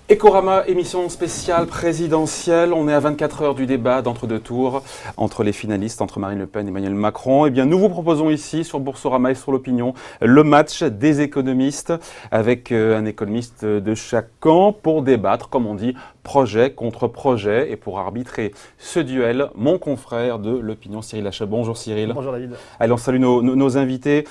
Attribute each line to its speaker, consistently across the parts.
Speaker 1: Ecorama, émission spéciale présidentielle. On est à 24 heures du débat d'entre-deux tours entre les finalistes, entre Marine Le Pen et Emmanuel Macron. Eh bien, nous vous proposons ici, sur Boursorama et sur l'Opinion, le match des économistes avec un économiste de chaque camp pour débattre, comme on dit, projet contre projet. Et pour arbitrer ce duel, mon confrère de l'Opinion, Cyril Hachet. Bonjour Cyril.
Speaker 2: Bonjour David.
Speaker 1: Allez, on salue nos invités.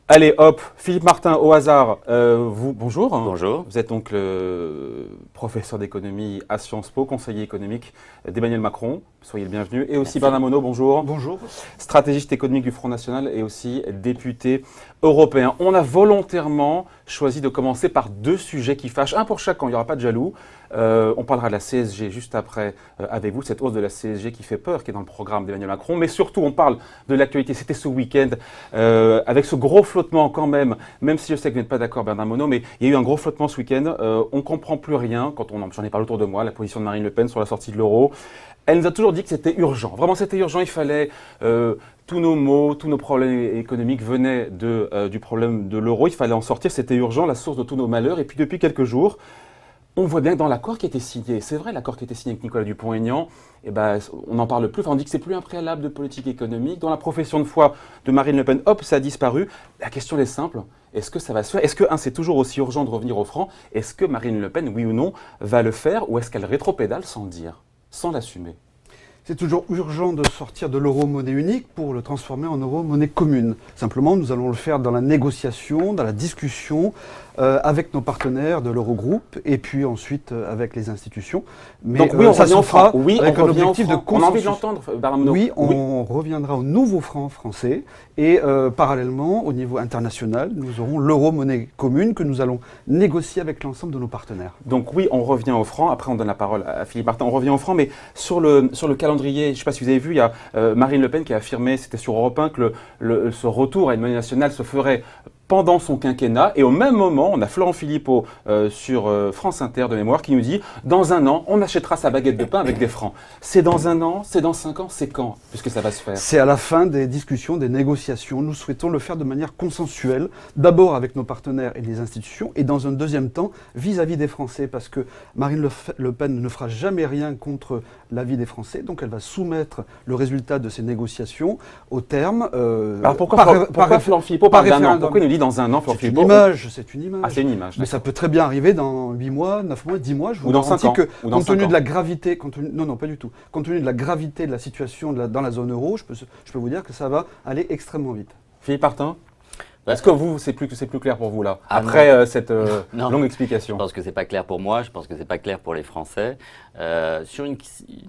Speaker 1: Allez, hop, Philippe Martin, au hasard, vous, bonjour.
Speaker 3: Bonjour.
Speaker 1: Vous êtes donc le professeur d'économie à Sciences Po, conseiller économique d'Emmanuel Macron. Soyez le bienvenu. Et aussi Bernard Monod, bonjour.
Speaker 2: Bonjour.
Speaker 1: Stratégiste économique du Front National et aussi député européen. On a volontairement choisi de commencer par deux sujets qui fâchent, un pour chacun, il n'y aura pas de jaloux. On parlera de la CSG juste après avec vous, cette hausse de la CSG qui fait peur, qui est dans le programme d'Emmanuel Macron. Mais surtout, on parle de l'actualité. C'était ce week-end avec ce gros flottement quand même si je sais que vous n'êtes pas d'accord Bernard Monod, mais il y a eu un gros flottement ce week-end. On ne comprend plus rien quand j'en ai parlé autour de moi, la position de Marine Le Pen sur la sortie de l'euro. Elle nous a toujours dit que c'était urgent. Vraiment, c'était urgent. Il fallait tous nos maux, tous nos problèmes économiques venaient du problème de l'euro. Il fallait en sortir. C'était urgent, la source de tous nos malheurs. Et puis depuis quelques jours, on voit bien que dans l'accord qui a été signé, c'est vrai, l'accord qui a été signé avec Nicolas Dupont-Aignan, on n'en parle plus. Enfin, on dit que c'est plus un préalable de politique économique. Dans la profession de foi de Marine Le Pen, hop, ça a disparu. La question est simple. Est-ce que ça va se faire? Est-ce que, c'est toujours aussi urgent de revenir au franc? Est-ce que Marine Le Pen, oui ou non, va le faire? Ou est-ce qu'elle rétropédale sans le dire, sans l'assumer?
Speaker 2: C'est toujours urgent de sortir de l'euro-monnaie unique pour le transformer en euro-monnaie commune. Simplement, nous allons le faire dans la négociation, dans la discussion, avec nos partenaires de l'Eurogroupe et puis ensuite avec les institutions. Mais
Speaker 1: donc oui, on
Speaker 2: ça
Speaker 1: revient
Speaker 2: se
Speaker 1: au franc.
Speaker 2: fera
Speaker 1: Oui,
Speaker 2: avec un objectif de
Speaker 1: on a envie
Speaker 2: consensus.
Speaker 1: de l'entendre, Bernard Monod.
Speaker 2: Oui, on reviendra au nouveau franc français et parallèlement, au niveau international, nous aurons l'euro-monnaie commune que nous allons négocier avec l'ensemble de nos partenaires.
Speaker 1: Donc oui, on revient au franc. Après, on donne la parole à Philippe Martin. On revient au franc, mais sur le calendrier, je ne sais pas si vous avez vu, il y a Marine Le Pen qui a affirmé, c'était sur Europe 1, que ce retour à une monnaie nationale se ferait pendant son quinquennat. Et au même moment, on a Florent Philippot sur France Inter de mémoire qui nous dit « Dans un an, on achètera sa baguette de pain avec des francs ». C'est dans un an, c'est dans 5 ans, c'est quand, puisque ça va se faire? C'est
Speaker 2: à la fin des discussions, des négociations. Nous souhaitons le faire de manière consensuelle, d'abord avec nos partenaires et les institutions, et dans un deuxième temps, vis-à-vis des Français, parce que Marine Le Pen ne fera jamais rien contre l'avis des Français, donc elle va soumettre le résultat de ces négociations au terme.
Speaker 1: Alors pourquoi Florent Philippot parle d'un an? Pourquoi il nous dit dans un an, Florent Philippot?
Speaker 2: C'est une image.
Speaker 1: Ah, c'est une image.
Speaker 2: Mais ça peut très bien arriver dans 8 mois, 9 mois, 10 mois. Je vous
Speaker 1: ou dans 5 ans.
Speaker 2: Que, compte tenu de la gravité, non, pas du tout. Compte tenu de la gravité de la situation dans la zone euro, je peux vous dire que ça va aller extrêmement vite.
Speaker 1: Philippe Martin? Est-ce que c'est plus clair pour vous là, après cette longue explication?
Speaker 3: Je pense que c'est pas clair pour moi, je pense que c'est pas clair pour les Français. Sur une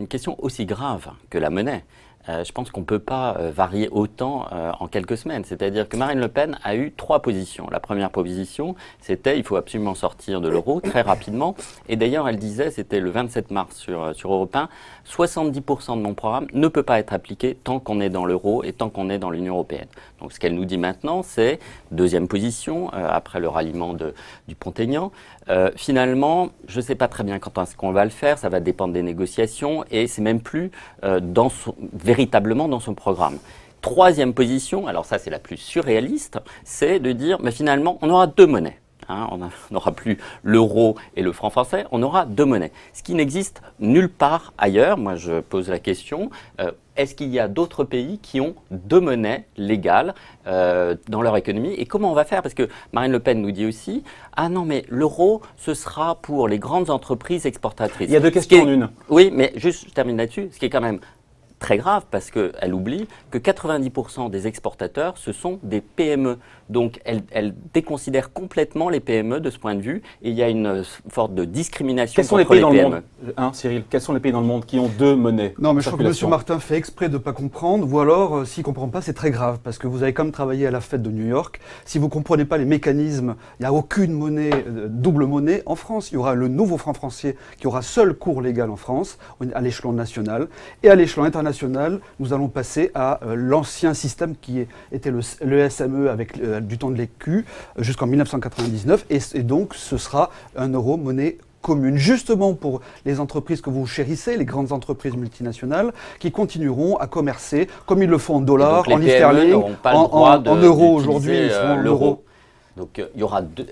Speaker 3: question aussi grave que la monnaie, je pense qu'on ne peut pas varier autant en quelques semaines. C'est-à-dire que Marine Le Pen a eu 3 positions. La première position, c'était il faut absolument sortir de l'euro très rapidement. Et d'ailleurs, elle disait, c'était le 27 mars sur Europe 1, 70% de mon programme ne peut pas être appliqué tant qu'on est dans l'euro et tant qu'on est dans l'Union européenne. Donc ce qu'elle nous dit maintenant, c'est, deuxième position, après le ralliement du Dupont-Aignan, finalement, je ne sais pas très bien quand est-ce qu'on va le faire, ça va dépendre des négociations et c'est même plus véritablement dans son programme. Troisième position, alors ça c'est la plus surréaliste, c'est de dire mais finalement on aura 2 monnaies. On n'aura plus l'euro et le franc français, on aura 2 monnaies. Ce qui n'existe nulle part ailleurs. Moi je pose la question, est-ce qu'il y a d'autres pays qui ont 2 monnaies légales dans leur économie? Et comment on va faire? Parce que Marine Le Pen nous dit aussi, ah non mais l'euro ce sera pour les grandes entreprises exportatrices.
Speaker 1: Il y a 2 questions en une.
Speaker 3: Oui, mais juste je termine là-dessus, ce qui est quand même très grave parce qu'elle oublie que 90% des exportateurs, ce sont des PME. Donc, elle déconsidère complètement les PME de ce point de vue et il y a une sorte de discrimination
Speaker 1: contre les
Speaker 3: PME.
Speaker 1: Quels sont les pays dans le monde, Cyril? Quels sont les pays dans le monde qui ont 2 monnaies?
Speaker 2: Non, mais je crois que M. Martin fait exprès de ne pas comprendre ou alors, s'il ne comprend pas, c'est très grave parce que vous avez quand même travaillé à la fête de New York. Si vous ne comprenez pas les mécanismes, il n'y a aucune monnaie, double monnaie en France. Il y aura le nouveau franc français qui aura seul cours légal en France, à l'échelon national. Et à l'échelon international, nous allons passer à l'ancien système qui était le SME avec du temps de l'écu jusqu'en 1999 et donc ce sera un euro monnaie commune, justement pour les entreprises que vous chérissez, les grandes entreprises multinationales, qui continueront à commercer comme ils le font en dollars, en livres sterling, en euros aujourd'hui, ils seront en euros.
Speaker 3: Donc il y aura deux.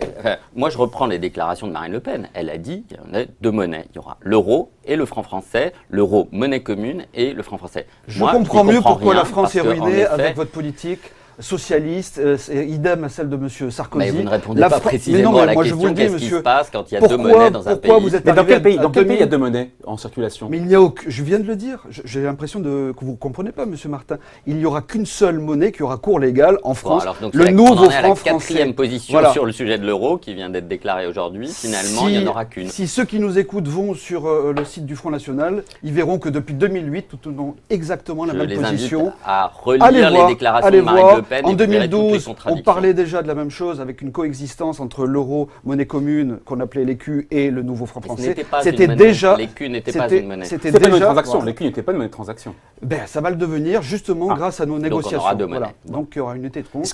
Speaker 3: Moi, je reprends les déclarations de Marine Le Pen. Elle a dit qu'il y en a deux monnaies. Il y aura l'euro et le franc français, l'euro monnaie commune et le franc français.
Speaker 2: Je comprends mieux pourquoi la France est ruinée avec votre politique socialiste, idem à celle de M. Sarkozy.
Speaker 3: Mais vous ne répondez pas précisément à la question, qu'est-ce qui se passe quand il y a deux monnaies dans un pays?
Speaker 1: Mais dans quel pays il y a deux monnaies en circulation?
Speaker 2: Mais il n'y a aucun, je viens de le dire, j'ai l'impression que vous ne comprenez pas, M. Martin. Il n'y aura qu'une seule monnaie qui aura cours légal en France, le nouveau franc français.
Speaker 3: On est à la 4e position sur le sujet de l'euro qui vient d'être déclaré aujourd'hui. Finalement, il n'y en aura qu'une.
Speaker 2: Si ceux qui nous écoutent vont sur le site du Front National, ils verront que depuis 2008, nous tenons exactement la même position.
Speaker 3: À relire les déclarations de Marine Le Pen.
Speaker 2: En 2012, on parlait déjà de la même chose avec une coexistence entre l'euro, monnaie commune, qu'on appelait l'écu, et le nouveau franc français.
Speaker 3: C'était déjà. L'écu n'était pas une monnaie.
Speaker 1: C'était déjà une transaction. L'écu n'était pas une monnaie de transaction.
Speaker 2: Ben, ça va le devenir justement grâce à nos négociations.
Speaker 3: Donc, on aura deux monnaies.
Speaker 2: Donc il y aura une unité de compte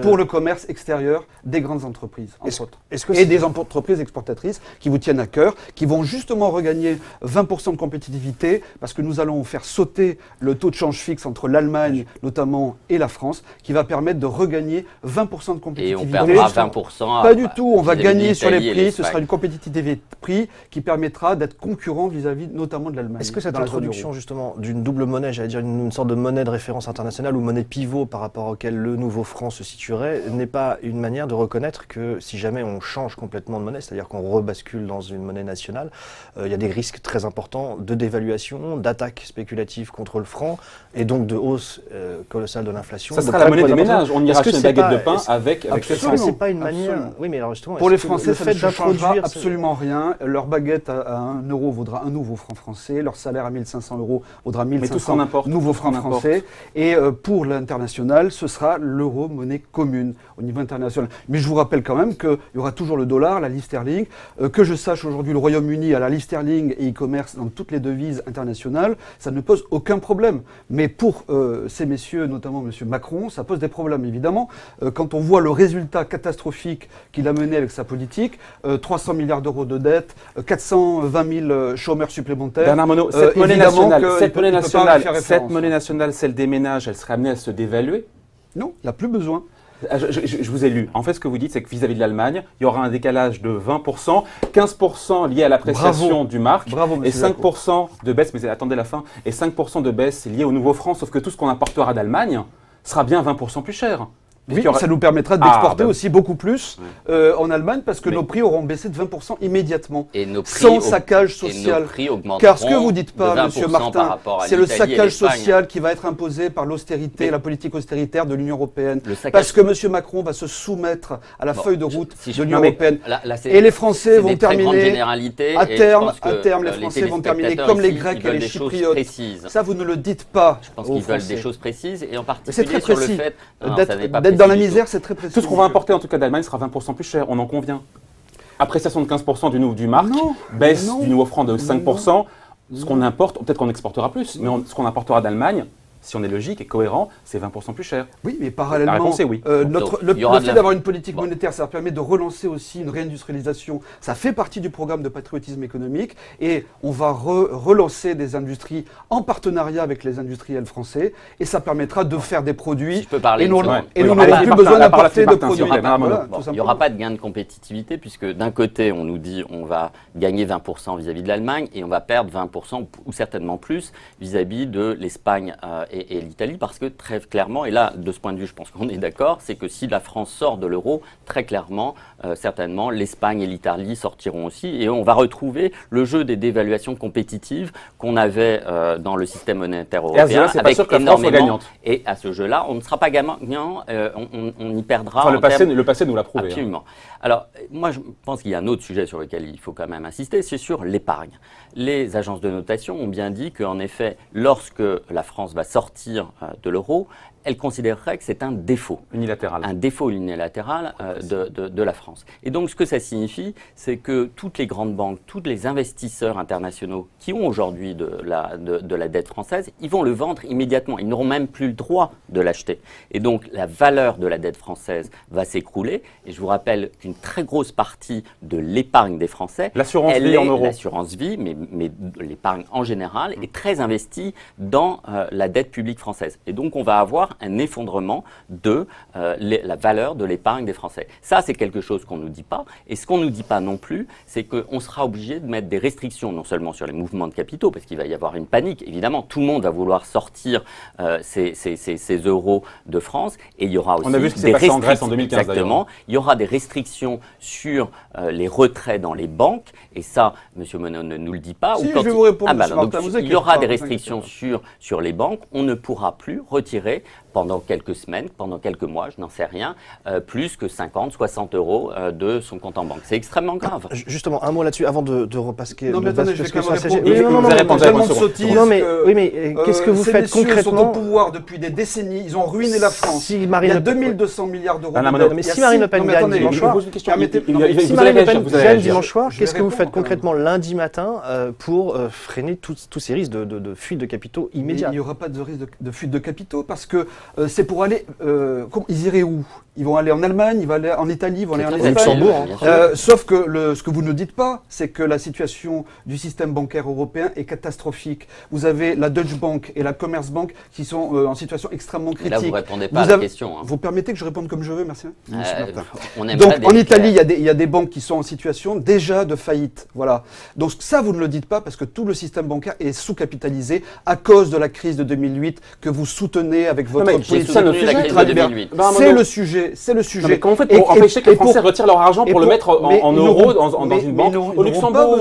Speaker 2: pour le commerce extérieur des grandes entreprises, entre autres.
Speaker 4: Et
Speaker 2: des entreprises exportatrices qui vous tiennent à cœur, qui vont justement regagner 20% de compétitivité, parce que nous allons faire sauter le taux de change fixe entre l'Allemagne notamment et la France, qui va permettre de regagner 20% de compétitivité.
Speaker 3: Et on perdra 20%.
Speaker 2: Pas du tout, on va gagner sur les prix, ce sera une compétitivité de prix qui permettra d'être concurrent vis-à-vis notamment de l'Allemagne.
Speaker 4: Est-ce que cette introduction justement d'une double monnaie, j'allais dire une sorte de monnaie de référence internationale ou monnaie pivot par rapport auquel le nouveau franc se situerait, n'est pas une manière de reconnaître que si jamais on change complètement de monnaie, c'est-à-dire qu'on rebascule dans une monnaie nationale, il y a des risques très importants de dévaluation, d'attaques spéculatives contre le franc et donc de hausse colossale de l'inflation.
Speaker 1: Ça sera la monnaie des ménages. On ira acheter une baguette de pain avec
Speaker 4: ce franc. C'est pas une manière. Oui, mais alors justement,
Speaker 2: pour les Français, ça ne changera absolument rien. Leur baguette à 1 euro vaudra un nouveau franc français. Leur salaire à 1 500 euros vaudra 1 500 nouveaux francs français. Et pour l'international, ce sera l'euro, monnaie commune au niveau international. Mais je vous rappelle quand même qu'il y aura toujours le dollar, la livre sterling. Que je sache aujourd'hui, le Royaume-Uni a la livre sterling et il commerce dans toutes les devises internationales. Ça ne pose aucun problème. Mais pour ces messieurs, notamment M. Macron, ça pose des problèmes évidemment. Quand on voit le résultat catastrophique qu'il a mené avec sa politique, 300 milliards d'euros de dette, 420 000 chômeurs supplémentaires.
Speaker 1: Bernard Monod, cette monnaie nationale, celle des ménages, elle serait amenée à se dévaluer?
Speaker 2: Non, il n'y a plus besoin.
Speaker 1: Je vous ai lu. En fait, ce que vous dites, c'est que vis-à-vis de l'Allemagne, il y aura un décalage de 20%, 15% lié à l'appréciation du mark, et 5% de baisse, mais attendez la fin, et 5% de baisse liée au nouveau franc, sauf que tout ce qu'on importera d'Allemagne sera bien 20% plus cher.
Speaker 2: Oui, ça nous permettra d'exporter aussi beaucoup plus en Allemagne parce que nos prix auront baissé de 20% immédiatement,
Speaker 3: et nos prix
Speaker 2: sans saccage social. Car ce que vous dites pas, M. Martin, c'est le saccage social qui va être imposé par l'austérité, la politique austéritaire de l'Union européenne. Parce que M. Macron va se soumettre à la feuille de route de l'Union européenne. Et les Français vont terminer, à terme, les Français vont terminer comme les Grecs et les Chypriotes. Ça, vous ne le dites pas.
Speaker 3: Je pense qu'ils veulent des choses précises, et en particulier sur le fait
Speaker 2: d'être dans la misère, c'est très précis.
Speaker 1: Tout ce qu'on va importer en tout cas d'Allemagne sera 20% plus cher, on en convient. Appréciation de 15% du mark, baisse du nouveau franc de 5%. Ce qu'on importe, peut-être qu'on exportera plus, mais ce qu'on importera d'Allemagne, si on est logique et cohérent, c'est 20% plus cher.
Speaker 2: Oui, mais parallèlement,
Speaker 1: la réponse est oui.
Speaker 2: Le fait d'avoir une politique monétaire, ça permet de relancer aussi une réindustrialisation. Ça fait partie du programme de patriotisme économique et on va relancer des industries en partenariat avec les industriels français et ça permettra de faire des produits.
Speaker 3: Si je peux parler,
Speaker 2: et nous n'aurons plus besoin d'importer de produits.
Speaker 3: Il n'y aura pas de gain de compétitivité puisque d'un côté, on nous dit on va gagner 20% vis-à-vis de l'Allemagne et on va perdre 20% ou certainement plus vis-à-vis de l'Espagne et l'Italie, parce que très clairement, et là, de ce point de vue, je pense qu'on est d'accord, c'est que si la France sort de l'euro, très clairement, certainement, l'Espagne et l'Italie sortiront aussi, et on va retrouver le jeu des dévaluations compétitives qu'on avait dans le système monétaire européen, avec énormément. Et à ce jeu-là, on ne sera pas gagnant, on y perdra.
Speaker 1: Enfin, le passé nous l'a prouvé.
Speaker 3: Absolument. Alors, moi, je pense qu'il y a un autre sujet sur lequel il faut quand même insister, c'est sur l'épargne. Les agences de notation ont bien dit qu'en effet, lorsque la France va sortir de l'euro, elle considérerait que c'est un défaut.
Speaker 1: Unilatéral.
Speaker 3: Un défaut unilatéral de la France. Et donc, ce que ça signifie, c'est que toutes les grandes banques, tous les investisseurs internationaux qui ont aujourd'hui de la dette française, ils vont le vendre immédiatement. Ils n'auront même plus le droit de l'acheter. Et donc, la valeur de la dette française va s'écrouler. Et je vous rappelle qu'une très grosse partie de l'épargne des Français,
Speaker 1: l'assurance vie en euros.
Speaker 3: L'assurance vie, mais l'épargne en général, est très investie dans la dette publique française. Et donc, on va avoir un effondrement de la valeur de l'épargne des Français. Ça, c'est quelque chose qu'on ne nous dit pas. Et ce qu'on ne nous dit pas non plus, c'est qu'on sera obligé de mettre des restrictions, non seulement sur les mouvements de capitaux, parce qu'il va y avoir une panique. Évidemment, tout le monde va vouloir sortir ces euros de France. Et il y aura aussi
Speaker 1: on a vu ce qui s'est passé en Grèce en 2015,
Speaker 3: exactement. Il y aura des restrictions sur les retraits dans les banques. Et ça, M. Monod ne nous le dit pas.
Speaker 2: Si, je vais vous répondre,
Speaker 3: donc, il y aura des restrictions sur les banques. On ne pourra plus retirer pendant quelques semaines, pendant quelques mois, je n'en sais rien, plus que 50, 60 euros de son compte en banque. C'est extrêmement grave.
Speaker 4: Justement, un mot là-dessus avant de repasser.
Speaker 2: Non, mais attendez, je vais quand même répondre.
Speaker 4: Oui, mais qu'est-ce que vous faites concrètement?
Speaker 2: Ils sont au pouvoir depuis des décennies, ils ont ruiné la France. Il y a 2200 milliards d'euros.
Speaker 4: Mais si Marine Le Pen gagne dimanche soir, si Marine Le Pen gagne dimanche soir, qu'est-ce que vous faites concrètement lundi matin pour freiner tous ces risques de fuite de capitaux immédiats?
Speaker 2: Il n'y aura pas de risque de fuite de capitaux parce que c'est pour aller. Ils iraient où? Ils vont aller en Allemagne, ils vont aller en Italie, ils vont aller en Espagne.
Speaker 4: Luxembourg.
Speaker 2: Sauf que ce que vous ne dites pas, c'est que la situation du système bancaire européen est catastrophique. Vous avez la Deutsche Bank et la Commerzbank qui sont en situation extrêmement critique.
Speaker 3: Là, vous ne répondez pas à la question.
Speaker 2: Vous permettez que je réponde comme je veux, merci.
Speaker 3: Donc,
Speaker 2: en Italie, il y a des banques qui sont en situation déjà de faillite. Voilà. Donc ça, vous ne le dites pas parce que tout le système bancaire est sous-capitalisé à cause de la crise de 2008 que vous soutenez avec votre politique. C'est le sujet. C'est le sujet.
Speaker 1: Mais comment on fait pour empêcher que les Français retirent leur argent pour le mettre en euros dans une banque au Luxembourg,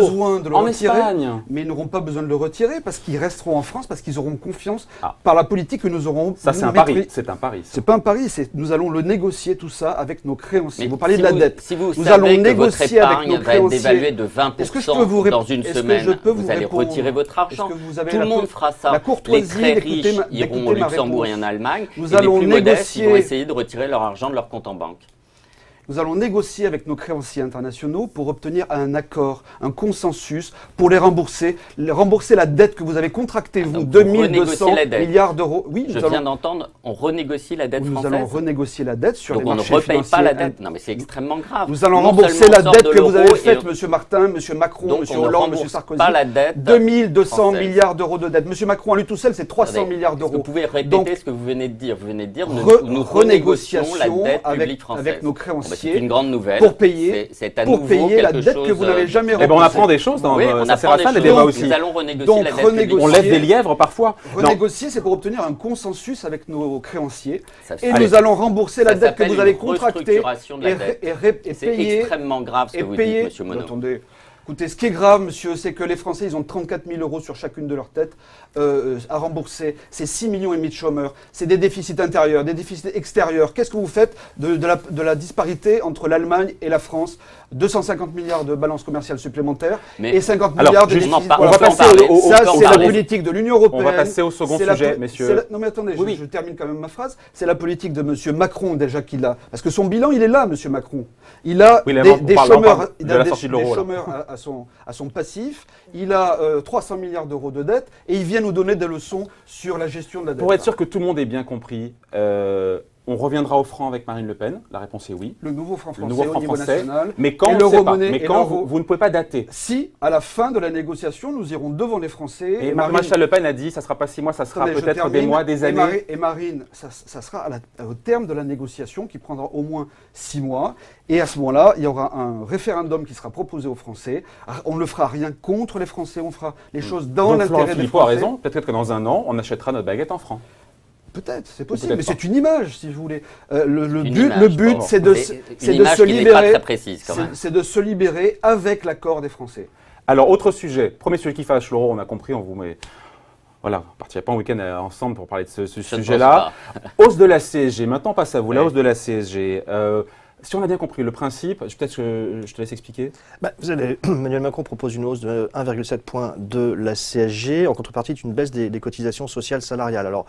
Speaker 1: en Espagne?
Speaker 2: Mais ils n'auront pas besoin de le retirer parce qu'ils resteront en France, parce qu'ils auront confiance par la politique que nous aurons.
Speaker 1: Ça, c'est un pari. C'est un pari.
Speaker 2: C'est pas un pari. Nous allons le négocier tout ça avec nos créanciers. Vous parlez de la dette.
Speaker 3: Si vous
Speaker 2: nous allons négocier
Speaker 3: que votre
Speaker 2: avec nos
Speaker 3: épargne va être
Speaker 2: créanciers.
Speaker 3: dévaluée de 20% dans une semaine, vous allez retirer votre argent. Tout le monde fera ça. Les très riches iront au Luxembourg et en Allemagne. Et les plus modestes, ils vont essayer de retirer leur argent de leur compte en banque.
Speaker 2: Nous allons négocier avec nos créanciers internationaux pour obtenir un accord, un consensus pour les rembourser la dette que vous avez contractée, vous, 2200 milliards d'euros. Oui,
Speaker 3: je viens d'entendre, on renégocie la dette française.
Speaker 2: Nous allons renégocier la dette sur les marchés financiers.
Speaker 3: Donc on ne repaye pas la dette. Non mais c'est extrêmement grave.
Speaker 2: Nous allons rembourser la dette que vous avez faite, M. Martin, M. Macron, M. Hollande, M. Sarkozy.
Speaker 3: Pas la dette
Speaker 2: 2200 milliards d'euros de dette. M. Macron, à lui tout seul, c'est 300 milliards d'euros.
Speaker 3: Vous pouvez répéter ce que vous venez de dire. Vous venez de dire, nous renégocions la dette publique française.
Speaker 2: Avec nos créanciers.
Speaker 3: C'est une grande nouvelle.
Speaker 2: Pour payer la dette que vous n'avez jamais remboursée.
Speaker 1: On apprend des choses dans ça sert à ça les débats aussi.
Speaker 3: Nous allons renégocier la dette publique.
Speaker 1: On lève des lièvres parfois.
Speaker 2: Renégocier, c'est pour obtenir un consensus avec nos créanciers. Et nous allons rembourser la dette que vous avez contractée et
Speaker 3: c'est extrêmement grave ce que vous dites, monsieur Monod.
Speaker 2: Attendez. Écoutez, ce qui est grave, monsieur, c'est que les Français, ils ont 34 000 euros sur chacune de leurs têtes à rembourser. C'est 6,5 millions de chômeurs. C'est des déficits intérieurs, des déficits extérieurs. Qu'est-ce que vous faites de la disparité entre l'Allemagne et la France? 250 milliards de balance commerciale supplémentaire et 50 milliards de déficits.
Speaker 1: On va passer
Speaker 2: ça, c'est la politique de l'Union européenne.
Speaker 1: On va passer au second sujet, messieurs.
Speaker 2: Non mais attendez, je termine quand même ma phrase. C'est la politique de monsieur Macron déjà qu'il a. Parce que son bilan, il est là, monsieur Macron. Il a des chômeurs à son passif. Il a 300 milliards d'euros de dette et il vient nous donner des leçons sur la gestion de la dette.
Speaker 1: Pour être sûr que tout le monde ait bien compris, on reviendra au franc avec Marine Le Pen. La réponse est oui.
Speaker 2: Le nouveau franc français au niveau national.
Speaker 1: Mais quand, mais quand vous ne pouvez pas dater.
Speaker 2: Si, à la fin de la négociation, nous irons devant les Français.
Speaker 1: Et Marine Le Pen a dit, ça ne sera pas 6 mois, ça sera peut-être des mois, des années.
Speaker 2: Et Marine, ça sera au terme de la négociation qui prendra au moins 6 mois. Et à ce moment-là, il y aura un référendum qui sera proposé aux Français. On ne fera rien contre les Français, on fera les choses dans l'intérêt des Français.
Speaker 1: A raison, peut-être que dans un an, on achètera notre baguette en francs.
Speaker 2: Peut-être, c'est possible, mais c'est une image, si vous voulez. Le but, c'est de se libérer. C'est de se libérer avec l'accord des Français.
Speaker 1: Alors, autre sujet. Premier sujet qui fâche, Laurent, on a compris, on vous met. Voilà, on partira pas en week-end ensemble pour parler de ce sujet-là. Hausse de la CSG. Maintenant, on passe à vous. La hausse de la CSG. Si on a bien compris le principe, peut-être que je te laisse expliquer.
Speaker 4: Emmanuel Macron propose une hausse de 1,7 point de la CSG en contrepartie d'une baisse des cotisations sociales salariales. Alors,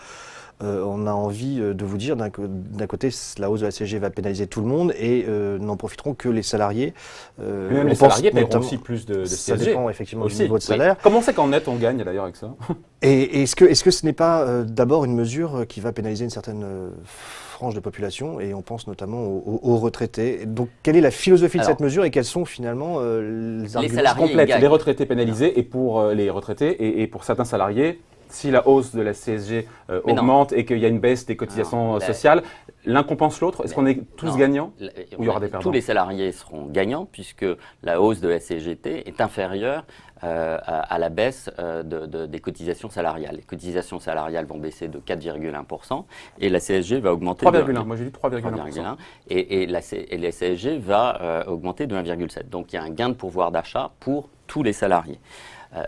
Speaker 4: on a envie de vous dire, d'un côté, la hausse de la CSG va pénaliser tout le monde et n'en profiteront que les salariés.
Speaker 1: Même les salariés paieront aussi plus de
Speaker 4: ça
Speaker 1: CSG.
Speaker 4: dépend effectivement
Speaker 1: Aussi,
Speaker 4: du niveau de salaire.
Speaker 1: oui. Comment c'est qu'en net on gagne d'ailleurs avec ça?
Speaker 4: Et est-ce que ce n'est pas d'abord une mesure qui va pénaliser une certaine frange de population, et on pense notamment aux retraités. Donc quelle est la philosophie de cette mesure et quels sont finalement les arguments
Speaker 3: salariés
Speaker 1: complètes, les retraités pénalisés et pour les retraités et pour certains salariés? Si la hausse de la CSG augmente et qu'il y a une baisse des cotisations sociales, l'un compense l'autre. Est-ce qu'on est tous gagnants ou il y aura des perdants?
Speaker 3: Tous les salariés seront gagnants puisque la hausse de la CSGT est inférieure à la baisse des cotisations salariales. Les cotisations salariales vont baisser de 4,1% et la CSG va augmenter
Speaker 1: 3,1. Moi j'ai dit 3,1%.
Speaker 3: Et la CSG va augmenter de 1,7. Donc il y a un gain de pouvoir d'achat pour tous les salariés.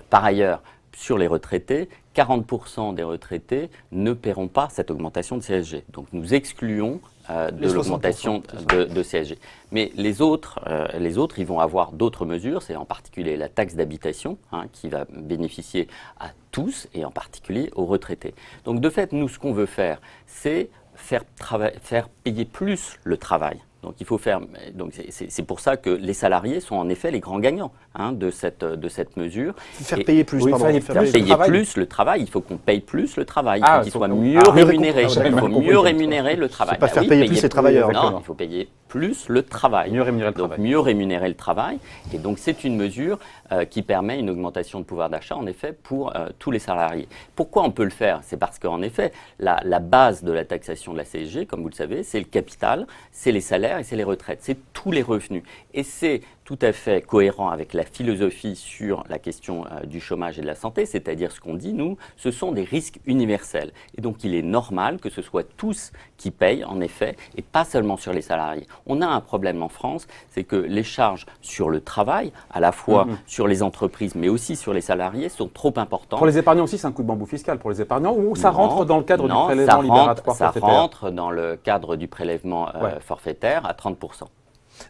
Speaker 3: Par ailleurs, sur les retraités, 40% des retraités ne paieront pas cette augmentation de CSG. Donc nous excluons de l'augmentation de CSG. Mais les autres, ils vont avoir d'autres mesures, c'est en particulier la taxe d'habitation qui va bénéficier à tous et en particulier aux retraités. Donc de fait, nous, ce qu'on veut faire, c'est faire payer plus le travail. Donc il faut faire. Donc c'est pour ça que les salariés sont en effet les grands gagnants de cette mesure.
Speaker 4: Faire payer plus, pardon.
Speaker 3: Faire payer plus le travail. Il faut qu'on paye plus le travail. Il faut qu'il soit mieux rémunéré. Il faut mieux rémunérer le travail.
Speaker 4: Pas faire payer plus les travailleurs.
Speaker 3: Non, il faut payer plus le travail.
Speaker 1: Mieux rémunérer le
Speaker 3: donc
Speaker 1: travail.
Speaker 3: Mieux rémunérer le travail. Et donc c'est une mesure qui permet une augmentation de pouvoir d'achat en effet pour tous les salariés. Pourquoi on peut le faire? C'est parce qu'en effet la base de la taxation de la CSG, comme vous le savez, c'est le capital, c'est les salaires et c'est les retraites, c'est tous les revenus. Et c'est tout à fait cohérent avec la philosophie sur la question du chômage et de la santé, c'est-à-dire ce qu'on dit, nous, ce sont des risques universels. Et donc il est normal que ce soit tous qui payent, en effet, et pas seulement sur les salariés. On a un problème en France, c'est que les charges sur le travail, à la fois sur les entreprises, mais aussi sur les salariés, sont trop importantes.
Speaker 1: Pour les épargnants aussi, c'est un coup de bambou fiscal pour les épargnants, ou ça rentre dans le cadre du prélèvement libératoire forfaitaire?
Speaker 3: Ça rentre dans le cadre du prélèvement forfaitaire à 30%.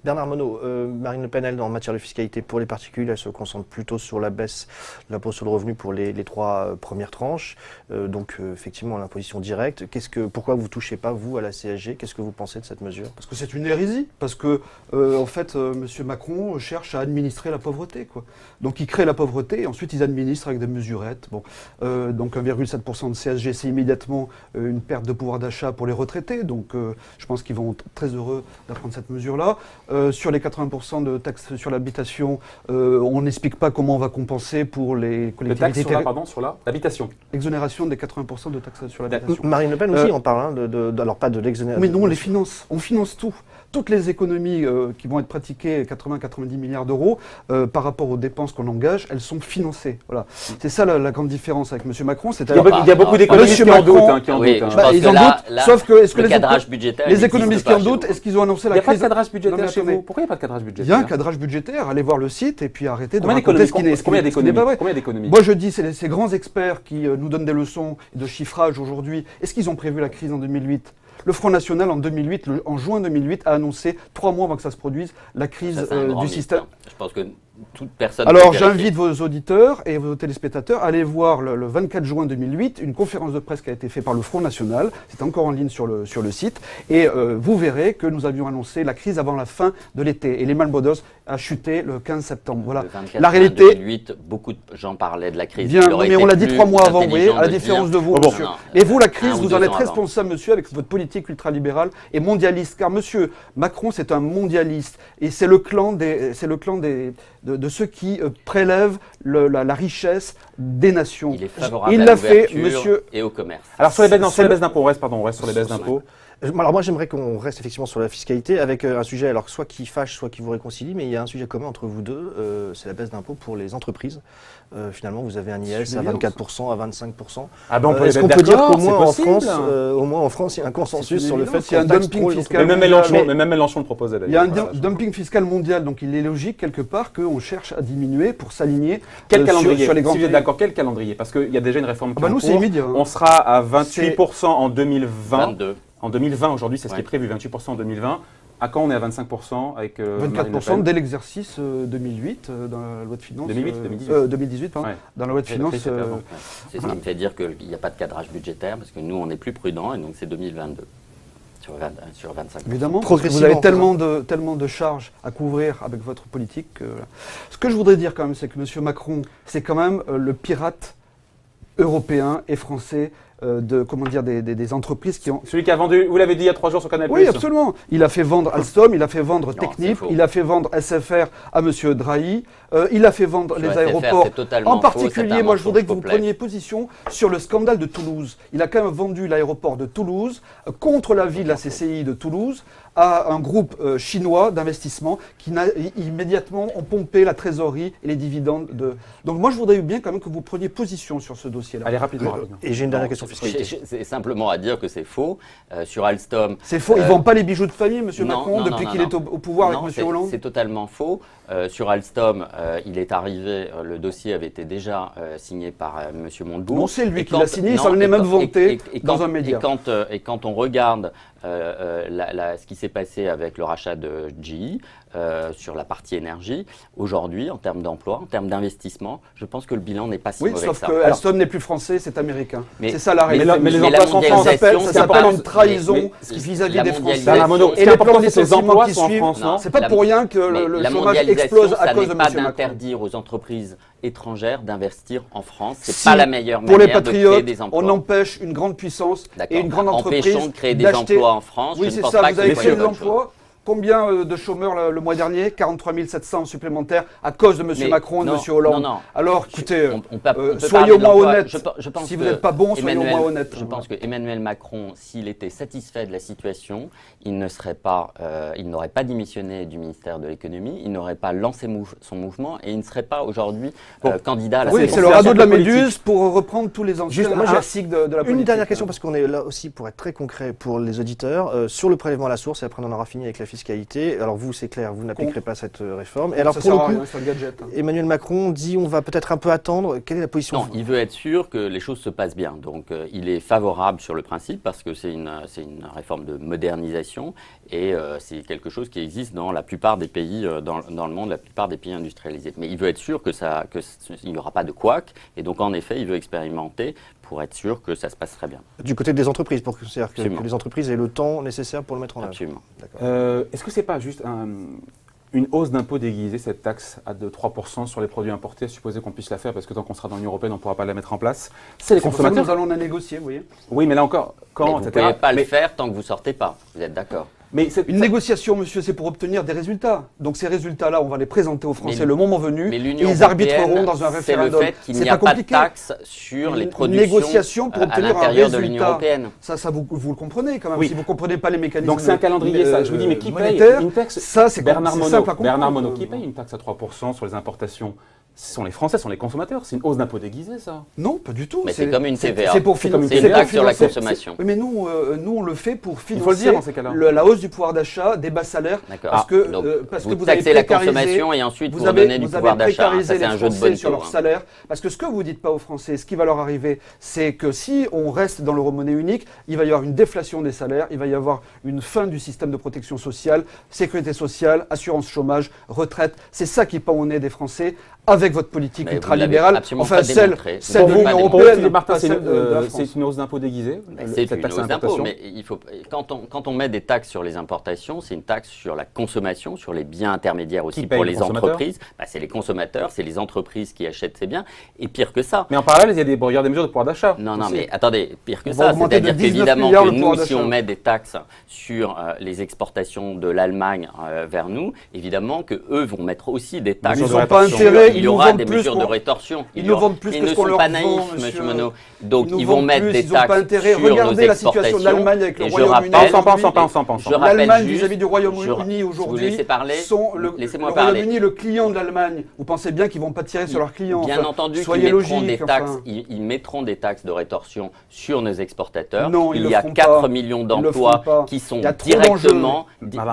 Speaker 4: Bernard Monod, Marine Le Pen, elle, en matière de fiscalité pour les particuliers, elle se concentre plutôt sur la baisse de l'impôt sur le revenu pour les 3 premières tranches. Donc, effectivement, l'imposition directe. Pourquoi vous ne touchez pas, vous, à la CSG? Qu'est-ce que vous pensez de cette mesure?
Speaker 2: Parce que c'est une hérésie. Parce que, en fait, M. Macron cherche à administrer la pauvreté, quoi. Donc, il crée la pauvreté et ensuite, ils administrent avec des mesurettes. Bon. Donc, 1,7% de CSG, c'est immédiatement une perte de pouvoir d'achat pour les retraités. Donc, je pense qu'ils vont être très heureux d'apprendre cette mesure-là. Sur les 80% de taxes sur l'habitation, on n'explique pas comment on va compenser pour les collectivités.
Speaker 1: Sur l'habitation.
Speaker 2: L'exonération des 80% de taxes sur l'habitation.
Speaker 4: Marine Le Pen aussi en parle, alors pas de l'exonération.
Speaker 2: Mais non, on les finance. On finance tout. Toutes les économies qui vont être pratiquées, 80-90 milliards d'euros, par rapport aux dépenses qu'on engage, elles sont financées. Voilà. C'est ça la grande différence avec M. Macron.
Speaker 1: Il y a beaucoup d'économistes qui en doutent.
Speaker 2: Ils en doutent. Sauf que est-ce que les économistes qui en doutent, est-ce qu'ils ont annoncé la crise?
Speaker 1: Il n'y a pas de cadrage budgétaire chez vous. Pourquoi il n'y a pas de cadrage budgétaire?
Speaker 2: Il y a un cadrage budgétaire. Allez voir le site et puis arrêtez de raconter ce qui n'est pas vrai.
Speaker 1: Combien d'économies?
Speaker 2: Moi, je dis, c'est ces grands experts qui nous donnent des leçons de chiffrage aujourd'hui. Est-ce qu'ils ont prévu la crise en 2008? Le Front National, en juin 2008, a annoncé, 3 mois avant que ça se produise, la crise du système.
Speaker 3: Je pense que toute personne...
Speaker 2: Alors, j'invite vos auditeurs et vos téléspectateurs à aller voir le 24 juin 2008, une conférence de presse qui a été faite par le Front National. C'est encore en ligne sur le site. Et vous verrez que nous avions annoncé la crise avant la fin de l'été. Et Lehman Brothers a chuté le 15 septembre. Voilà.
Speaker 3: La réalité... 2008, beaucoup de gens parlaient de la crise.
Speaker 2: Bien, mais on l'a dit 3 mois avant, vous voyez, à la différence de vous, monsieur. Et vous, la crise, vous en êtes responsable, monsieur, avec votre politique ultralibérale et mondialiste. Car monsieur Macron, c'est un mondialiste. Et c'est le clan de ceux qui prélèvent la richesse des nations.
Speaker 3: Il est favorable
Speaker 2: à l'ouverture
Speaker 3: et au commerce.
Speaker 1: Alors sur les baisses d'impôts, on reste sur les baisses d'impôts.
Speaker 4: Alors moi j'aimerais qu'on reste effectivement sur la fiscalité avec un sujet alors soit qui fâche, soit qui vous réconcilie, mais il y a un sujet commun entre vous deux, c'est la baisse d'impôts pour les entreprises. Finalement vous avez un IS à 24%, à 25%.
Speaker 1: Ah ben
Speaker 4: est-ce qu'on peut dire qu'au moins en France, il y a un consensus sur le fait qu'il y a un dumping fiscal
Speaker 1: mondial. Même Mélenchon le proposait d'ailleurs.
Speaker 2: Il y a un dumping fiscal mondial, donc il est logique quelque part qu'on cherche à diminuer pour s'aligner
Speaker 1: sur les grands pays. Si vous êtes d'accord, quel calendrier? Parce qu'il y a déjà une réforme qui est en cours.
Speaker 2: C'est immédiat.
Speaker 1: On sera à 28% en 2020. en 2020, aujourd'hui, c'est ce qui est prévu, 28% en 2020. À quand on est à 25% avec
Speaker 2: 24% dès l'exercice 2008 dans la loi de finances. 2018, pardon.
Speaker 1: Ouais.
Speaker 2: Dans la loi de finances.
Speaker 3: C'est ce qui me fait dire qu'il n'y a pas de cadrage budgétaire, parce que nous, on est plus prudent, et donc c'est 2022. Sur 25%.
Speaker 2: Évidemment, parce que vous avez tellement de charges à couvrir avec votre politique. Ce que je voudrais dire quand même, c'est que M. Macron, c'est quand même le pirate européen et français des entreprises qui ont...
Speaker 1: Celui qui a vendu, vous l'avez dit il y a 3 jours sur Canal+.
Speaker 2: Oui, absolument. Il a fait vendre Alstom, il a fait vendre Technip, il a fait vendre SFR à M. Drahi, il a fait vendre les aéroports. En particulier, moi je voudrais que vous preniez position sur le scandale de Toulouse. Il a quand même vendu l'aéroport de Toulouse contre l'avis de la CCI de Toulouse à un groupe chinois d'investissement qui immédiatement ont pompé la trésorerie et les dividendes de... Donc moi je voudrais bien quand même que vous preniez position sur ce dossier-là.
Speaker 1: Allez, rapidement.
Speaker 4: Et j'ai une dernière question.
Speaker 3: C'est simplement à dire que c'est faux. Sur Alstom...
Speaker 2: C'est faux, ils ne vendent pas les bijoux de famille, M. Macron, depuis qu'il est au pouvoir avec M. Hollande.
Speaker 3: C'est totalement faux. Sur Alstom, il est arrivé, le dossier avait été déjà signé par M. Montebourg.
Speaker 2: Non, c'est lui qui l'a signé, il s'en est même vanté dans un média.
Speaker 3: Et quand on regarde ce qui s'est passé avec le rachat de GE sur la partie énergie, aujourd'hui, en termes d'emploi, en termes d'investissement, je pense que le bilan n'est pas si mauvais que ça.
Speaker 2: Oui, sauf que Alstom n'est plus français, c'est américain. C'est ça la
Speaker 1: réalité.
Speaker 2: Mais
Speaker 1: les emplois sont français.
Speaker 2: Ça s'appelle une trahison vis-à-vis des Français.
Speaker 1: Et les plans des emplois qui suivent.
Speaker 2: C'est pas pour rien que le chômage explose à cause de M. Macron.
Speaker 3: Ça n'est pas d'interdire aux entreprises étrangères d'investir en France. C'est pas la meilleure manière de créer des emplois.
Speaker 2: Pour les patriotes, on empêche une grande puissance et une grande entreprise
Speaker 3: empêchons de créer des emplois en France.
Speaker 2: Oui, c'est ça, vous avez créé des emplois. Combien de chômeurs le mois dernier? 43 700 supplémentaires à cause de M. Macron et de M. Hollande. Alors, écoutez, soyez au moins honnête. Si vous n'êtes pas bon, soyez au moins honnête.
Speaker 3: Je pense que Emmanuel Macron, s'il était satisfait de la situation, il n'aurait pas démissionné du ministère de l'économie, il n'aurait pas lancé son mouvement et il ne serait pas aujourd'hui candidat à la
Speaker 2: Oui, c'est le radeau de la Méduse pour reprendre tous les anciens classiques de la politique.
Speaker 4: Une dernière question, parce qu'on est là aussi pour être très concret pour les auditeurs. Sur le prélèvement à la source, et après on en aura fini avec la fiscalité. Alors vous, c'est clair, vous n'appliquerez pas cette réforme. Et alors pour le coup, Emmanuel Macron dit on va peut-être un peu attendre. Quelle est la position?
Speaker 3: Non, il veut être sûr que les choses se passent bien. Donc il est favorable sur le principe parce que c'est une réforme de modernisation et c'est quelque chose qui existe dans la plupart des pays dans le monde, la plupart des pays industrialisés. Mais il veut être sûr qu'il n'y aura pas de couac et donc en effet, il veut expérimenter pour être sûr que ça se passerait bien.
Speaker 4: Du côté des entreprises, pour que les entreprises aient le temps nécessaire pour le mettre en œuvre.
Speaker 3: Absolument.
Speaker 1: Est-ce que ce n'est pas juste une hausse d'impôt déguisée, cette taxe de 3% sur les produits importés, supposer qu'on puisse la faire, parce que tant qu'on sera dans l'Union européenne, on ne pourra pas la mettre en place. C'est les consommateurs.
Speaker 2: Nous allons la négocier, vous voyez.
Speaker 1: Oui, mais là encore, quand,
Speaker 3: vous ne pouvez pas le faire tant que vous ne sortez pas. Vous êtes d'accord?
Speaker 2: Mais une négociation, monsieur, c'est pour obtenir des résultats. Donc ces résultats-là, on va les présenter aux Français le moment venu. Et ils arbitreront dans un référendum.
Speaker 3: C'est le fait qu'il n'y a pas de taxe sur les productions
Speaker 2: pour obtenir
Speaker 3: à l'intérieur de l'Union européenne.
Speaker 2: Ça vous le comprenez quand même. Oui. Si vous ne comprenez pas les mécanismes.
Speaker 1: Donc c'est un calendrier, ça. Je vous dis, mais qui paye une taxe?
Speaker 2: Ça, c'est
Speaker 1: Bernard Monod, qui paye une taxe à 3% sur les importations? Ce sont les Français, ce sont les consommateurs. C'est une hausse d'impôt déguisée, ça?
Speaker 2: Non, pas du tout.
Speaker 3: Mais c'est comme une TVA.
Speaker 2: C'est pour
Speaker 3: financer. C'est une taxe sur la consommation.
Speaker 2: Oui, mais nous, on le fait pour financer.
Speaker 1: Il faut le dire dans ces cas-là.
Speaker 2: La hausse du pouvoir d'achat, des bas salaires.
Speaker 3: Parce que vous taxez la consommation et ensuite vous redonnez du pouvoir d'achat. Ça, c'est un jeu de bonne
Speaker 2: sur leur salaire. Parce que ce que vous dites pas aux Français, ce qui va leur arriver, c'est que si on reste dans l'euro-monnaie unique, il va y avoir une déflation des salaires, il va y avoir une fin du système de protection sociale, sécurité sociale, assurance chômage, retraite. C'est ça qui pend au nez des Français. Avec votre politique ultralibérale, enfin celle de l'Union européenne,
Speaker 1: Martin, c'est une hausse d'impôt déguisée.
Speaker 3: C'est une hausse d'impôt, mais quand on met des taxes sur les importations, c'est une taxe sur la consommation, sur les biens intermédiaires aussi pour les entreprises. C'est les consommateurs, c'est les entreprises qui achètent ces biens. Et pire que ça.
Speaker 1: Mais en parallèle, il y a des mesures de pouvoir d'achat.
Speaker 3: Non, mais attendez, pire que ça, c'est-à-dire qu'évidemment que nous, si on met des taxes sur les exportations de l'Allemagne vers nous, évidemment qu'eux vont mettre aussi des taxes.
Speaker 2: Ils n'ont pas intérêt.
Speaker 3: Il y aura des mesures de rétorsion.
Speaker 2: Ils nous vendent plus que ce qu'on leur vend,
Speaker 3: monsieur Monod. Donc ils vont mettre des taxes sur nos
Speaker 2: Regardez la situation de l'Allemagne avec le Royaume-Uni. L'Allemagne vis-à-vis du Royaume-Uni aujourd'hui sont le Royaume-Uni le client de l'Allemagne. Vous pensez bien qu'ils ne vont pas tirer sur leurs clients.
Speaker 3: Bien entendu qu'ils mettront des taxes de rétorsion sur nos exportateurs. Il y a 4 millions d'emplois qui sont directement...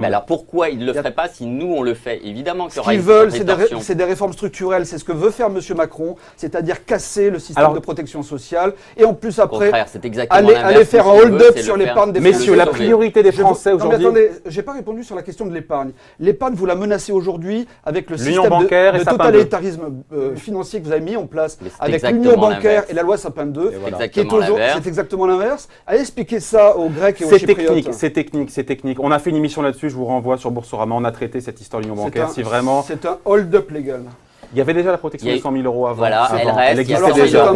Speaker 3: Alors pourquoi ils ne le feraient pas si nous on le fait? Évidemment qu'il y aura une rétorsion.
Speaker 2: C'est des réformes structurelles. c'est ce que veut faire M. Macron, c'est-à-dire casser le système de protection sociale et en plus après aller faire un hold-up sur l'épargne des Français.
Speaker 1: Messieurs, la priorité des Français aujourd'hui…
Speaker 2: Non mais attendez, j'ai pas répondu sur la question de l'épargne. L'épargne, vous la menacez aujourd'hui avec le système
Speaker 1: de
Speaker 2: totalitarisme financier que vous avez mis en place avec l'union bancaire et la loi Sapin 2, qui est toujours, c'est exactement l'inverse. Allez expliquer ça aux Grecs et aux Chypriotes.
Speaker 1: C'est technique. On a fait une émission là-dessus, je vous renvoie sur Boursorama, on a traité cette histoire de l'union bancaire.
Speaker 2: C'est un hold-up légal.
Speaker 1: Il y avait déjà la protection de 100 000 euros avant.
Speaker 3: Voilà,
Speaker 1: elle existait déjà.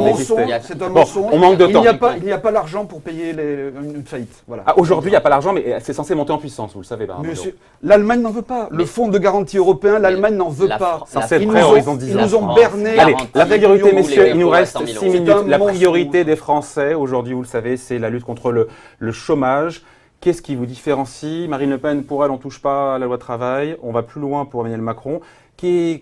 Speaker 2: C'est un mensonge.
Speaker 1: On manque de temps.
Speaker 2: Il n'y a pas l'argent pour payer une faillite. Voilà.
Speaker 1: Aujourd'hui, il n'y a pas l'argent, mais c'est censé monter en puissance, vous le savez.
Speaker 2: L'Allemagne n'en veut pas. Le fonds de garantie européen, l'Allemagne n'en veut pas.
Speaker 1: Ils
Speaker 2: nous ont bernés.
Speaker 1: Allez, la priorité, messieurs, il nous reste 6 minutes. La priorité des Français, aujourd'hui, vous le savez, c'est la lutte contre le chômage. Qu'est-ce qui vous différencie? Marine Le Pen, pour elle, on ne touche pas à la loi travail. On va plus loin pour Emmanuel Macron.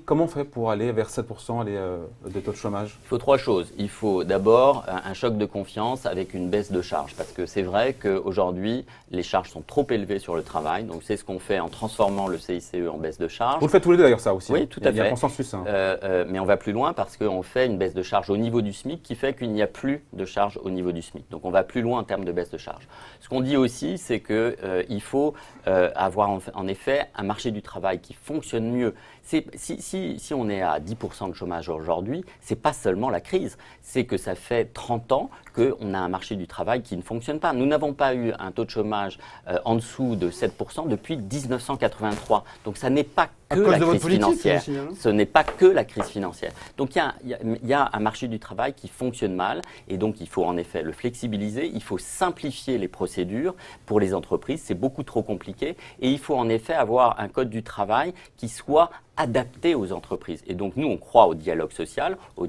Speaker 1: Comment on fait pour aller vers 7% des taux de chômage?
Speaker 3: Il faut 3 choses. Il faut d'abord un choc de confiance avec une baisse de charges. Parce que c'est vrai qu'aujourd'hui, les charges sont trop élevées sur le travail. Donc c'est ce qu'on fait en transformant le CICE en baisse de charges.
Speaker 1: Vous le faites tous les deux d'ailleurs, ça aussi.
Speaker 3: Oui, tout à fait.
Speaker 1: Il y a un consensus.
Speaker 3: Mais on va plus loin parce qu'on fait une baisse de charges au niveau du SMIC qui fait qu'il n'y a plus de charges au niveau du SMIC. Donc on va plus loin en termes de baisse de charges. Ce qu'on dit aussi, c'est qu'il faut avoir en effet un marché du travail qui fonctionne mieux. Si on est à 10% de chômage aujourd'hui, ce n'est pas seulement la crise, c'est que ça fait 30 ans qu'on a un marché du travail qui ne fonctionne pas. Nous n'avons pas eu un taux de chômage en dessous de 7% depuis 1983. Donc ça n'est pas que la crise financière. Ce n'est pas que la crise financière. Donc il y a un marché du travail qui fonctionne mal et donc il faut en effet le flexibiliser, il faut simplifier les procédures pour les entreprises, c'est beaucoup trop compliqué et il faut en effet avoir un code du travail qui soit adapté aux entreprises. Et donc nous, on croit au dialogue social au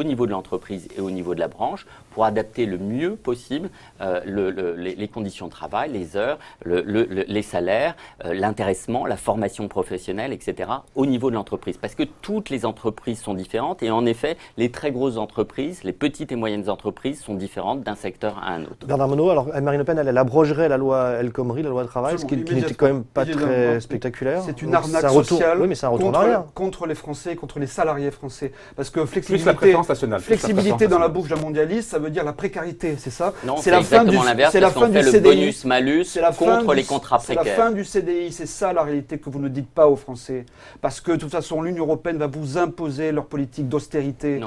Speaker 3: niveau de l'entreprise et au niveau de la branche pour adapter le mieux possible les conditions de travail, les heures, les salaires, l'intéressement, la formation professionnelle, etc. au niveau de l'entreprise. Parce que toutes les entreprises sont différentes et en effet, les très grosses entreprises, les petites et moyennes entreprises sont différentes d'un secteur à un autre.
Speaker 4: Bernard Monod, alors Marine Le Pen, elle abrogerait la loi El Khomri, la loi de travail, ce qui n'était quand même pas très spectaculaire.
Speaker 2: C'est une arnaque sociale.
Speaker 4: Oui, mais c'est un retour en arrière.
Speaker 2: Contre les Français, contre les salariés français. Parce que
Speaker 1: plus la préférence nationale.
Speaker 2: Flexibilité dans la bouche d'un mondialiste, ça veut dire la précarité, c'est ça?
Speaker 3: Non, c'est exactement l'inverse, c'est la fin du CDI. Le bonus-malus contre les contrats précaires.
Speaker 2: C'est la fin du CDI, c'est ça la réalité que vous ne dites pas aux Français. Parce que de toute façon, l'Union européenne va vous imposer leur politique d'austérité.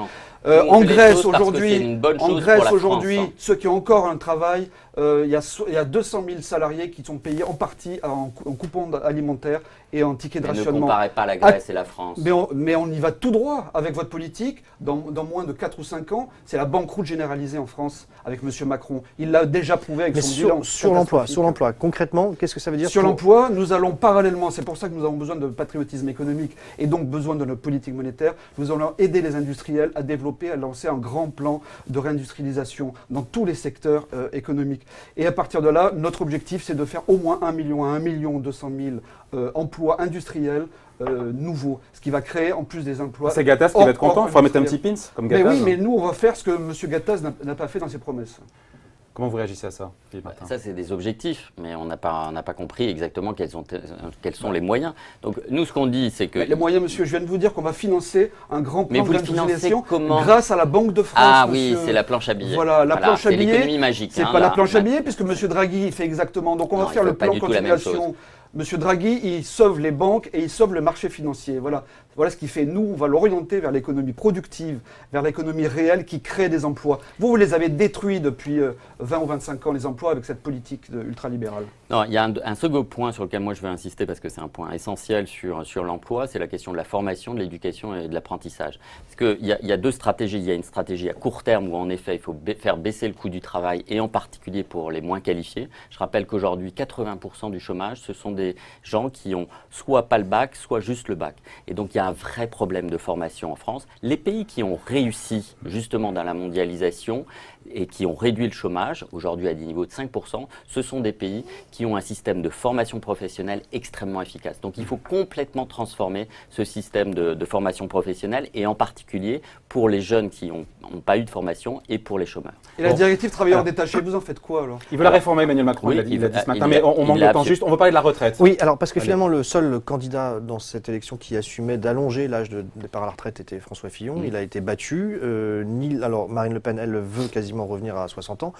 Speaker 2: En Grèce aujourd'hui, ceux qui ont encore un travail, il y a 200 000 salariés qui sont payés en partie en coupons alimentaires et en tickets de rationnement.
Speaker 3: Ne comparez pas la Grèce et la France.
Speaker 2: Mais on y va tout droit avec votre politique. Dans moins de 4 ou 5 ans, c'est la banqueroute généralisée en France avec M. Macron. Il l'a déjà prouvé avec son bilan.
Speaker 4: Sur l'emploi, concrètement, qu'est-ce que ça veut dire?
Speaker 2: Sur l'emploi, nous allons parallèlement, c'est pour ça que nous avons besoin de patriotisme économique et donc besoin de notre politique monétaire, nous allons aider les industriels à développer, à lancer un grand plan de réindustrialisation dans tous les secteurs économiques. Et à partir de là, notre objectif, c'est de faire au moins 1 million à 1 200 000 emplois industriels nouveaux, ce qui va créer en plus des emplois.
Speaker 1: C'est Gattaz qui va être content, il faudra mettre un petit pins comme Gattaz.
Speaker 2: Mais oui, mais nous, on va faire ce que M. Gattaz n'a pas fait dans ses promesses.
Speaker 1: Comment vous réagissez à ça, Philippe Martin?
Speaker 3: Ça, c'est des objectifs, mais on n'a pas compris exactement quels sont les moyens. Donc, nous, ce qu'on dit, c'est que…
Speaker 2: Les moyens, monsieur, je viens de vous dire qu'on va financer un grand plan de réindustrialisation grâce à la Banque de France.
Speaker 3: Ah oui, c'est la planche à billets.
Speaker 2: Voilà, la planche à billets.
Speaker 3: C'est l'économie magique.
Speaker 2: C'est pas la planche à billets, puisque monsieur Draghi fait exactement. Donc, on va faire le plan de continuation. Monsieur Draghi, il sauve les banques et il sauve le marché financier. Voilà ce qu'il fait. Nous, on va l'orienter vers l'économie productive, vers l'économie réelle qui crée des emplois. Vous les avez détruits depuis 20 ou 25 ans, les emplois, avec cette politique ultralibérale.
Speaker 3: Non, il y a un second point sur lequel moi je veux insister parce que c'est un point essentiel sur l'emploi, c'est la question de la formation, de l'éducation et de l'apprentissage. Parce qu'il y a 2 stratégies. Il y a une stratégie à court terme où en effet il faut faire baisser le coût du travail et en particulier pour les moins qualifiés. Je rappelle qu'aujourd'hui 80% du chômage, ce sont des gens qui ont soit pas le bac, soit juste le bac. Et donc il y a un vrai problème de formation en France. Les pays qui ont réussi justement dans la mondialisation, et qui ont réduit le chômage, aujourd'hui à des niveaux de 5%, ce sont des pays qui ont un système de formation professionnelle extrêmement efficace. Donc il faut complètement transformer ce système de formation professionnelle et en particulier pour les jeunes qui n'ont pas eu de formation et pour les chômeurs.
Speaker 2: Et la directive travailleurs détachés, vous en faites quoi alors?
Speaker 1: Il veut la réformer, Emmanuel Macron,
Speaker 3: Oui,
Speaker 1: il a dit ce matin, mais on manque de temps. Juste, on va parler de la retraite.
Speaker 4: Oui, alors parce que finalement le seul candidat dans cette élection qui assumait d'allonger l'âge de départ à la retraite était François Fillon. Il a été battu. Alors Marine Le Pen, elle veut quasiment revenir à 60 ans.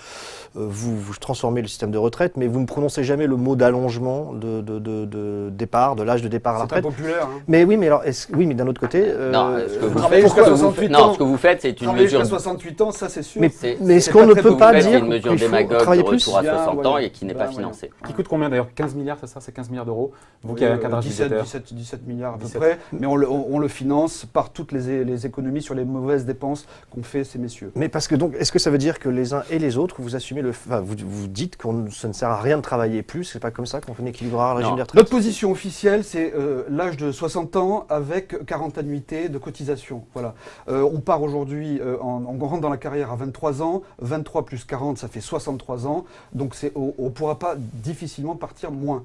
Speaker 4: Vous transformez le système de retraite, mais vous ne prononcez jamais le mot d'allongement de départ, de l'âge de départ à la retraite.
Speaker 2: C'est impopulaire. Hein.
Speaker 4: Mais oui, mais alors, oui, mais d'un autre côté,
Speaker 3: non, ce que vous
Speaker 2: travailler
Speaker 3: faites,
Speaker 2: jusqu'à 68 ans.
Speaker 3: ce que vous faites, c'est une
Speaker 2: Travailler
Speaker 3: mesure.
Speaker 2: jusqu'à 68 ans, ça c'est sûr.
Speaker 4: mais
Speaker 3: C'est
Speaker 4: est-ce qu'on ne peut pas
Speaker 3: C'est
Speaker 4: dire
Speaker 3: une mesure
Speaker 4: qu'il faut
Speaker 3: démagogue de
Speaker 4: travailler plus?
Speaker 3: retour à 60 ans
Speaker 2: Voilà.
Speaker 3: et qui n'est pas
Speaker 2: Voilà.
Speaker 3: financée.
Speaker 1: Qui coûte combien d'ailleurs? 15 milliards, c'est ça? C'est 15 milliards d'euros. Vous qui avez un cadrage budgétaire.
Speaker 2: 17 milliards à peu
Speaker 1: 17.
Speaker 2: près, mais on le finance par toutes les économies sur les mauvaises dépenses qu'ont fait ces messieurs.
Speaker 4: Mais parce que donc, est-ce que ça veut dire que les uns et les autres, vous assumez vous dites que ça ne sert à rien de travailler plus? C'est pas comme ça qu'on équilibrera le régime
Speaker 3: Non.
Speaker 4: des retraites?
Speaker 2: Notre position officielle, c'est l'âge de 60 ans avec 40 annuités de cotisation. Voilà. On part aujourd'hui, on rentre dans la carrière à 23 ans, 23 plus 40, ça fait 63 ans, donc on ne pourra pas difficilement partir moins.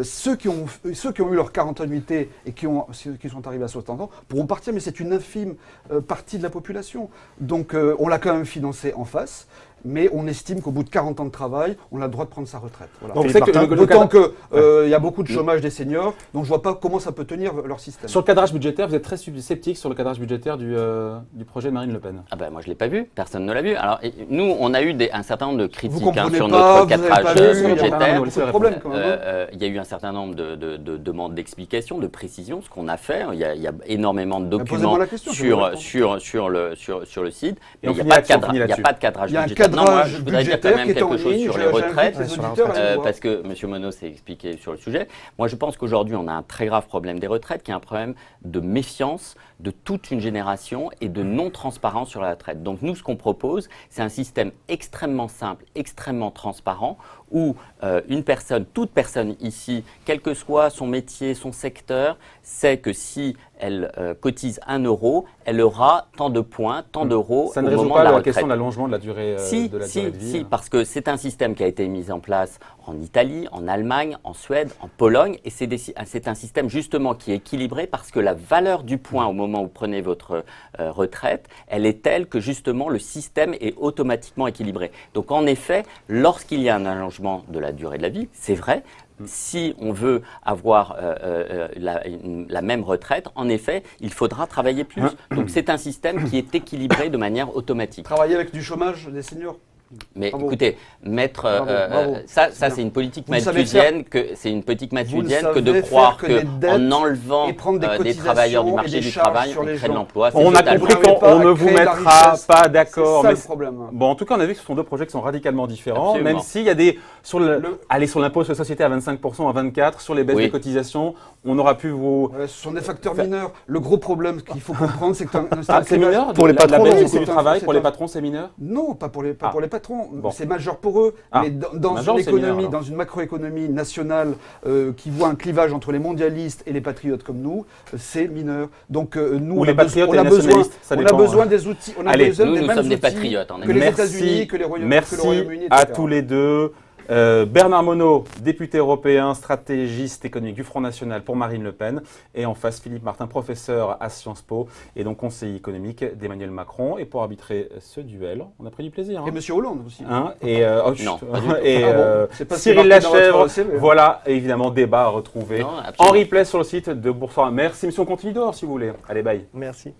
Speaker 2: Ceux qui ont eu leurs 40 annuités et qui sont arrivés à 60 ans pourront partir, mais c'est une infime partie de la population. Donc on l'a quand même financé en face. Mais on estime qu'au bout de 40 ans de travail, on a le droit de prendre sa retraite. Voilà.
Speaker 1: Donc,
Speaker 2: D'autant qu'il y a beaucoup de chômage des seniors, donc je ne vois pas comment ça peut tenir leur système.
Speaker 1: Sur le cadrage budgétaire, vous êtes très sceptique sur le cadrage budgétaire du projet de Marine Le Pen.
Speaker 3: Ah ben moi je ne l'ai pas vu, personne ne l'a vu. Alors nous on a eu un certain nombre de critiques
Speaker 2: pas,
Speaker 3: sur notre
Speaker 2: vous avez
Speaker 3: cadrage
Speaker 2: pas vu,
Speaker 3: budgétaire.
Speaker 2: C'est le problème quand même.
Speaker 3: Il y a eu un certain nombre de demandes d'explications, de précisions, ce qu'on a fait. Il y a énormément de documents
Speaker 2: la question,
Speaker 3: sur le site, mais il n'y a pas de cadrage
Speaker 2: Il y a un
Speaker 3: budgétaire. Non, moi je voudrais dire quand même
Speaker 2: qui est en
Speaker 3: quelque chose
Speaker 2: ligne,
Speaker 3: sur les retraites.
Speaker 2: les auditeurs à aller voir.
Speaker 3: Parce que M. Monod s'est expliqué sur le sujet. Moi, je pense qu'aujourd'hui, on a un très grave problème des retraites, qui est un problème de méfiance de toute une génération et de non-transparence sur la retraite. Donc nous, ce qu'on propose, c'est un système extrêmement simple, extrêmement transparent, où toute personne ici, quel que soit son métier, son secteur, sait que si elle cotise 1 euro, elle aura tant de points, tant d'euros au moment de la retraite. Ça ne résout pas la question
Speaker 1: de l'allongement de la durée de vie.
Speaker 3: Si, parce que c'est un système qui a été mis en place en Italie, en Allemagne, en Suède, en Pologne, et c'est un système justement qui est équilibré parce que la valeur du point au moment où vous prenez votre retraite, elle est telle que justement le système est automatiquement équilibré. Donc en effet, lorsqu'il y a un allongement de la durée de la vie, c'est vrai. Si on veut avoir la même retraite, en effet, il faudra travailler plus. Donc c'est un système qui est équilibré de manière automatique.
Speaker 2: Travailler avec du chômage des seniors.
Speaker 3: Mais
Speaker 2: bravo.
Speaker 3: Écoutez, mettre
Speaker 2: bravo.
Speaker 3: ça c'est une politique malthusienne que de croire qu'en enlevant des travailleurs du marché du travail, on crée de l'emploi.
Speaker 1: On a compris qu'on ne vous mettra pas d'accord.
Speaker 2: C'est ça le problème.
Speaker 1: Bon, en tout cas, on a vu que ce sont deux projets qui sont radicalement différents,
Speaker 3: Absolument.
Speaker 1: même s'il y a des sur l'impôt sur les sociétés à 25%, à 24%, sur les baisses des cotisations, on aura pu vous.
Speaker 2: Ce sont des facteurs mineurs. Le gros problème qu'il faut comprendre, c'est que
Speaker 1: c'est mineur
Speaker 2: pour les patrons.
Speaker 1: La baisse du coût du travail pour les patrons, c'est mineur.
Speaker 2: Non, pas pour les patrons.
Speaker 1: Bon.
Speaker 2: C'est majeur pour eux. Mais dans une macroéconomie nationale qui voit un clivage entre les mondialistes et les patriotes comme nous, c'est mineur. Donc nous, on a besoin des outils. On a besoin des mêmes outils que les États-Unis, que les Royaumes-Unis.
Speaker 1: Merci à tous les deux. Bernard Monod, député européen, stratégiste économique du Front National pour Marine Le Pen. Et en face, Philippe Martin, professeur à Sciences Po et donc conseiller économique d'Emmanuel Macron. Et pour arbitrer ce duel, on a pris du plaisir.
Speaker 2: Et M. Hollande aussi.
Speaker 1: Cyril Lachèvre, voilà, évidemment, débat à retrouver en replay sur le site de Boursorama. Merci, monsieur, on continue dehors si vous voulez. Allez, bye.
Speaker 4: Merci.